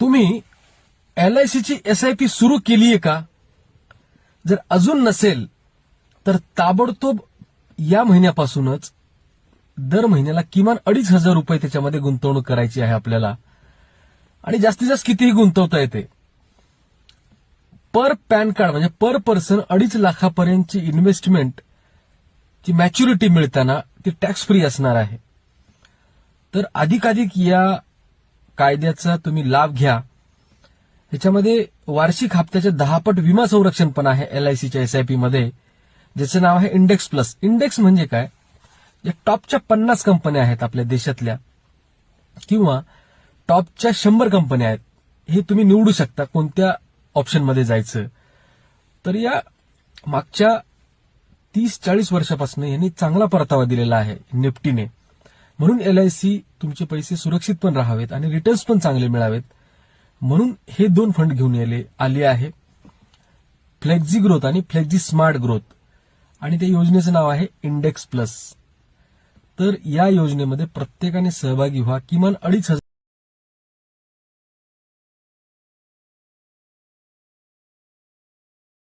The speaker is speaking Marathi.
तुम्ही LICची SIP सुरू केलीये का? जर अजून नसेल तर ताबडतोब या महिन्यापासूनच दर महिन्याला किमान 2,500 रुपये त्याच्यामध्ये गुंतवणूक करायची आहे आपल्याला. आणि जास्तीत जास्त कितीही गुंतवता येते. पर पॅन कार्ड म्हणजे पर पर्सन 2.5 लाखापर्यंतची इन्व्हेस्टमेंट ची मॅच्युरिटी मिळताना ती टॅक्स फ्री असणार आहे. तर अधिकाधिक या कायद्याचा तुम्ही लाभ घ्या. ह्याच्यामध्ये वार्षिक हप्त्याचे 10 पट विमा संरक्षण पण आहे LICच्या SIP मध्ये, ज्याचं नाव आहे इंडेक्स प्लस. इंडेक्स म्हणजे काय? या टॉपच्या 50 कंपन्या आहेत आपल्या देशातल्या किंवा टॉपच्या 100 कंपन्या आहेत, हे तुम्ही निवडू शकता कोणत्या ऑप्शनमध्ये जायचं. तर या मागच्या 30-40 वर्षापासून यांनी चांगला परतावा दिलेला आहे निफ्टीने. म्हणून LIC तुमचे पैसे सुरक्षित पण राहावेत आणि रिटर्न्स पण चांगले मिळावेत म्हणून हे 2 फंड घेऊन आले आहे, फ्लेक्झी ग्रोथ आणि फ्लेक्झी स्मार्ट ग्रोथ. आणि त्या योजनेचं नाव आहे इंडेक्स प्लस. तर या योजनेमध्ये प्रत्येकाने सहभागी व्हा. किमान 2,500